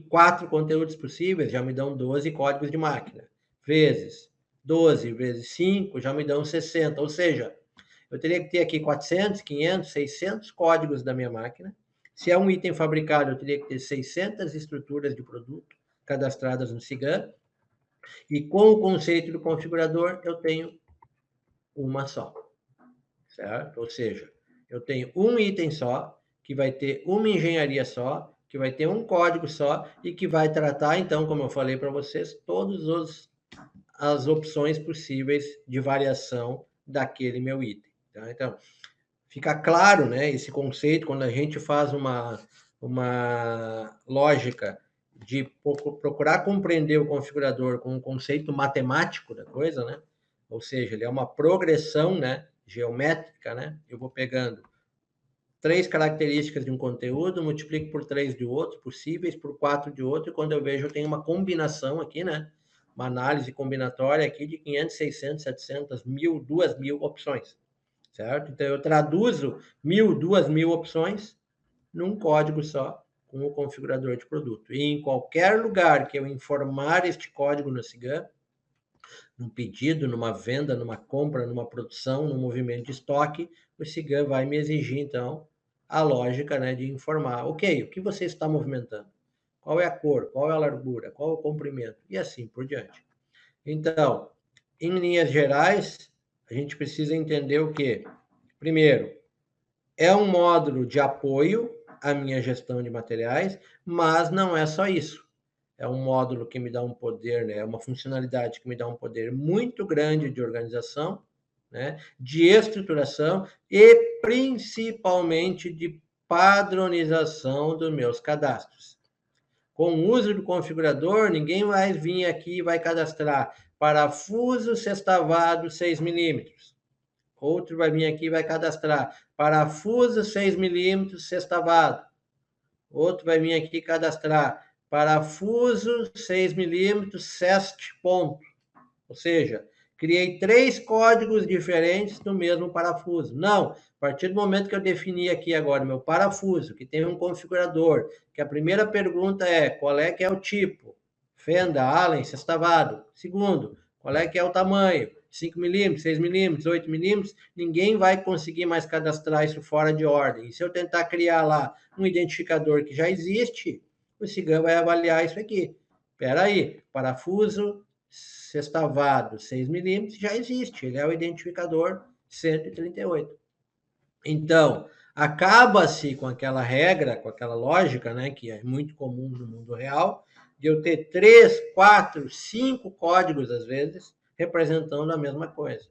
4 conteúdos possíveis, já me dão 12 códigos de máquina. Vezes 12 vezes 5, já me dão 60. Ou seja, eu teria que ter aqui 400, 500, 600 códigos da minha máquina. Se é um item fabricado, eu teria que ter 600 estruturas de produto cadastradas no Sigan. E com o conceito do configurador, eu tenho uma só. Certo? Ou seja, eu tenho um item só, que vai ter uma engenharia só, que vai ter um código só e que vai tratar, então, como eu falei para vocês, todas as opções possíveis de variação daquele meu item. Tá? Então, fica claro, né, esse conceito, quando a gente faz uma lógica de procurar compreender o configurador com um conceito matemático da coisa, né? Ou seja, ele é uma progressão, né, geométrica, né? Eu vou pegando 3 características de um conteúdo, multiplico por 3 de outro, possíveis, por 4 de outro, e quando eu vejo, eu tenho uma combinação aqui, né? Uma análise combinatória aqui de 500, 600, 700, 1.000, 2.000 opções, certo? Então, eu traduzo 1.000, 2.000 opções num código só, com o configurador de produto. E em qualquer lugar que eu informar este código no Sigan, num pedido, numa venda, numa compra, numa produção, num movimento de estoque, o Sigan vai me exigir, então, a lógica, né, de informar, ok, o que você está movimentando? Qual é a cor? Qual é a largura? Qual é o comprimento? E assim por diante. Então, em linhas gerais, a gente precisa entender o quê? Primeiro, é um módulo de apoio à minha gestão de materiais, mas não é só isso. É um módulo que me dá um poder, né? É uma funcionalidade que me dá um poder muito grande de organização, né? De estruturação e principalmente de padronização dos meus cadastros. Com o uso do configurador, ninguém vai vir aqui e vai cadastrar parafuso sextavado 6 milímetros. Outro vai vir aqui e vai cadastrar parafuso 6 milímetros sextavado. Outro vai vir aqui cadastrar parafuso 6 milímetros, CEST, ponto. Ou seja, criei 3 códigos diferentes do mesmo parafuso. Não, a partir do momento que eu defini aqui agora meu parafuso, que tem um configurador, que a primeira pergunta é qual é que é o tipo? Fenda, Allen, sextavado. Segundo, qual é que é o tamanho? 5 milímetros, 6 milímetros, 8 milímetros, ninguém vai conseguir mais cadastrar isso fora de ordem. E se eu tentar criar lá um identificador que já existe, o Cigan vai avaliar isso aqui. Espera aí, parafuso sextavado 6 milímetros já existe, ele é o identificador 138. Então, acaba-se com aquela regra, com aquela lógica, né, que é muito comum no mundo real, de eu ter 3, 4, 5 códigos, às vezes, representando a mesma coisa.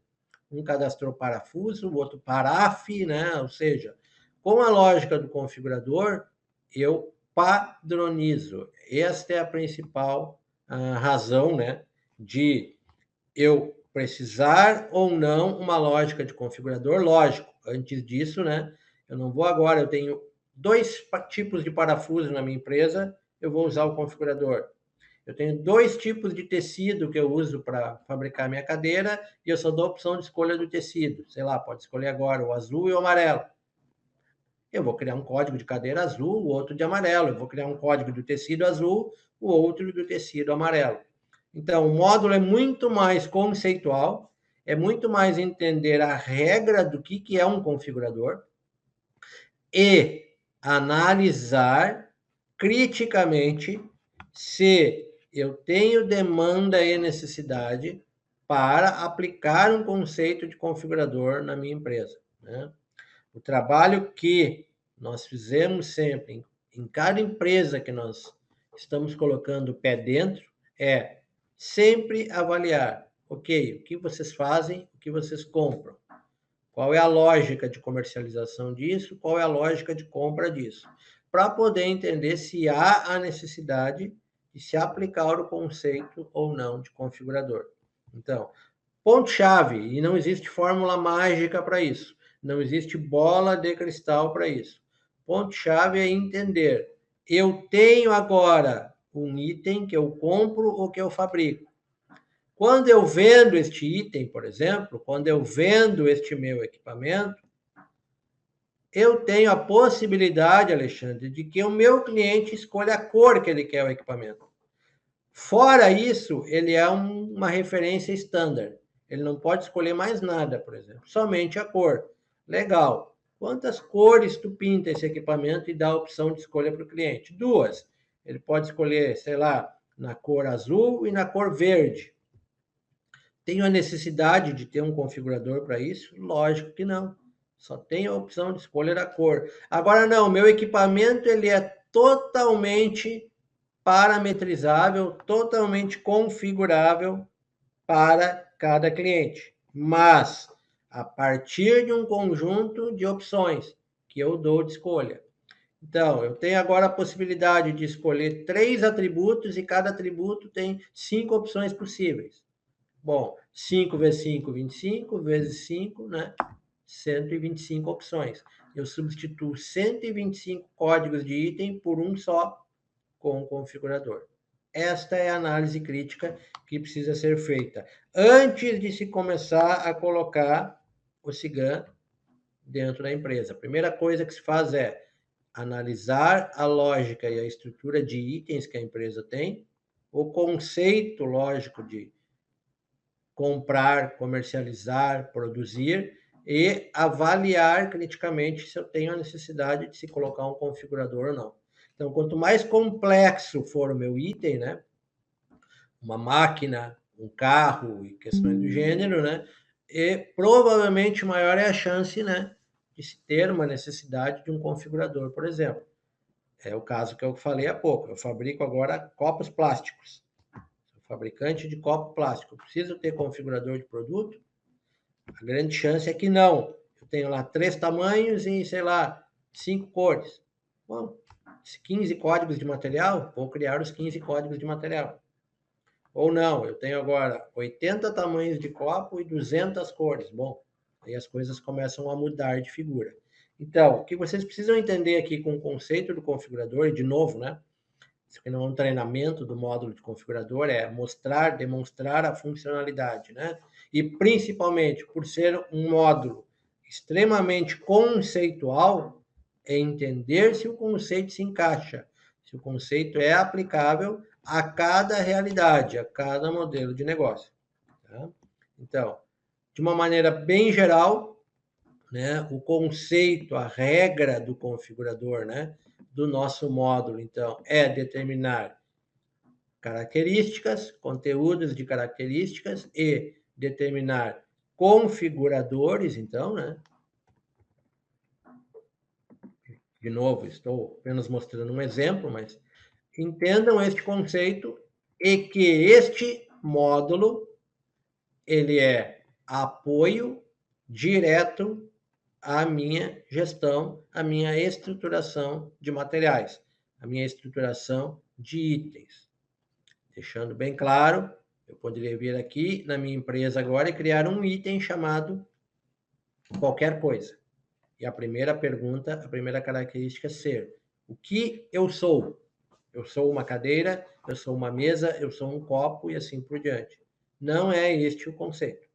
Um cadastrou parafuso, o outro paraf, né? Ou seja, com a lógica do configurador, eu padronizo. Esta é a principal razão, né, de eu precisar ou não uma lógica de configurador. Lógico, antes disso, né, eu não vou agora, eu tenho 2 tipos de parafuso na minha empresa, eu vou usar o configurador. Eu tenho 2 tipos de tecido que eu uso para fabricar minha cadeira e eu só dou a opção de escolha do tecido. Sei lá, pode escolher agora o azul e o amarelo. Eu vou criar um código de cadeira azul, o outro de amarelo. Eu vou criar um código do tecido azul, o outro do tecido amarelo. Então, o módulo é muito mais conceitual, é muito mais entender a regra do que é um configurador e analisar criticamente se eu tenho demanda e necessidade para aplicar um conceito de configurador na minha empresa, né? O trabalho que nós fizemos sempre, em cada empresa que nós estamos colocando o pé dentro, é sempre avaliar, ok, o que vocês fazem, o que vocês compram, qual é a lógica de comercialização disso, qual é a lógica de compra disso, para poder entender se há a necessidade de se aplicar o conceito ou não de configurador. Então, ponto-chave, e não existe fórmula mágica para isso. Não existe bola de cristal para isso. Ponto-chave é entender. Eu tenho agora um item que eu compro ou que eu fabrico. Quando eu vendo este item, por exemplo, quando eu vendo este meu equipamento, eu tenho a possibilidade, Alexandre, de que o meu cliente escolha a cor que ele quer o equipamento. Fora isso, ele é uma referência standard. Ele não pode escolher mais nada, por exemplo, somente a cor. Legal. Quantas cores tu pinta esse equipamento e dá a opção de escolha para o cliente? 2. Ele pode escolher, sei lá, na cor azul e na cor verde. Tenho a necessidade de ter um configurador para isso? Lógico que não. Só tem a opção de escolha da cor. Agora não, meu equipamento ele é totalmente parametrizável, totalmente configurável para cada cliente, mas a partir de um conjunto de opções que eu dou de escolha. Então, eu tenho agora a possibilidade de escolher 3 atributos e cada atributo tem 5 opções possíveis. Bom, 5 vezes 5, 25, vezes 5, né? 125 opções. Eu substituo 125 códigos de item por um só com o configurador. Esta é a análise crítica que precisa ser feita antes de se começar a colocar o Cigan dentro da empresa. A primeira coisa que se faz é analisar a lógica e a estrutura de itens que a empresa tem, o conceito lógico de comprar, comercializar, produzir e avaliar criticamente se eu tenho a necessidade de se colocar um configurador ou não. Então, quanto mais complexo for o meu item, né, uma máquina, um carro e questões do gênero, né, e provavelmente maior é a chance, né, de se ter uma necessidade de um configurador, por exemplo. É o caso que eu falei há pouco. Eu fabrico agora copos plásticos. Sou fabricante de copo plástico. Eu preciso ter configurador de produto? A grande chance é que não. Eu tenho lá 3 tamanhos e, sei lá, 5 cores. Bom, 15 códigos de material, vou criar os 15 códigos de material. Ou não, eu tenho agora 80 tamanhos de copo e 200 cores. Bom, aí as coisas começam a mudar de figura. Então, o que vocês precisam entender aqui com o conceito do configurador, e de novo, né? isso aqui não é um treinamento do módulo de configurador, é mostrar, demonstrar a funcionalidade, né? E principalmente por ser um módulo extremamente conceitual, é entender se o conceito se encaixa, se o conceito é aplicável a cada realidade, a cada modelo de negócio. Tá? Então, de uma maneira bem geral, né, o conceito, a regra do configurador, né, do nosso módulo, então, é determinar características, conteúdos de características e determinar configuradores, então, né? De novo, estou apenas mostrando um exemplo, mas entendam este conceito e que este módulo ele é apoio direto à minha gestão, à minha estruturação de materiais, à minha estruturação de itens. Deixando bem claro, eu poderia vir aqui na minha empresa agora e criar um item chamado qualquer coisa. E a primeira pergunta, a primeira característica é ser: o que eu sou? Eu sou uma cadeira, eu sou uma mesa, eu sou um copo e assim por diante. Não é este o conceito,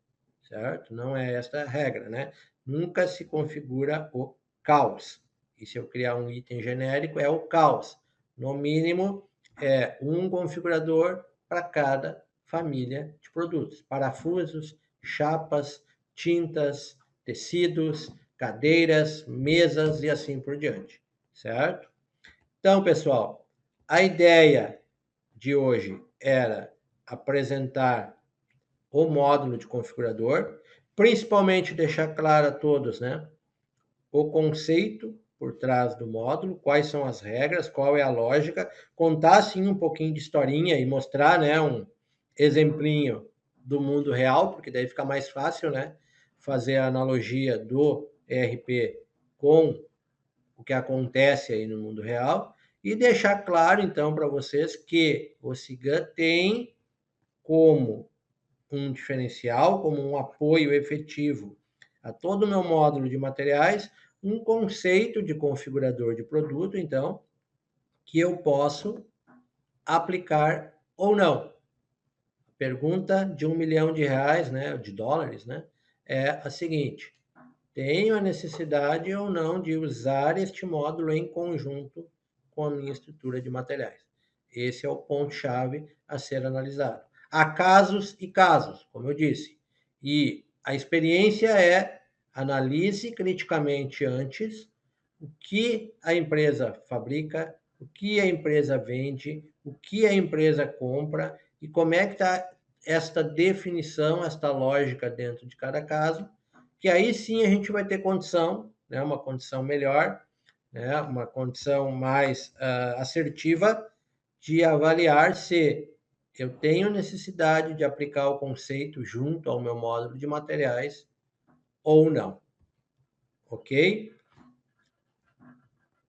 certo? Não é esta a regra, né? Nunca se configura o caos. E se eu criar um item genérico, é o caos. No mínimo, é um configurador para cada família de produtos. Parafusos, chapas, tintas, tecidos, cadeiras, mesas e assim por diante, certo? Então, pessoal, a ideia de hoje era apresentar o módulo de configurador, principalmente deixar claro a todos, né, o conceito por trás do módulo, quais são as regras, qual é a lógica, contar assim um pouquinho de historinha e mostrar, né, um exemplinho do mundo real, porque daí fica mais fácil, né, fazer a analogia do ERP com o que acontece aí no mundo real e deixar claro então para vocês que o Cigan tem como um diferencial, como um apoio efetivo a todo o meu módulo de materiais, um conceito de configurador de produto, então, que eu posso aplicar ou não. A pergunta de R$ 1 milhão, né, de dólares, né, é a seguinte: tenho a necessidade ou não de usar este módulo em conjunto com a minha estrutura de materiais? Esse é o ponto-chave a ser analisado. Há casos e casos, como eu disse, e a experiência é: analise criticamente antes o que a empresa fabrica, o que a empresa vende, o que a empresa compra e como é que está esta definição, esta lógica dentro de cada caso, que aí sim a gente vai ter condição, né, uma condição melhor, né, uma condição mais assertiva de avaliar se eu tenho necessidade de aplicar o conceito junto ao meu módulo de materiais ou não. Ok?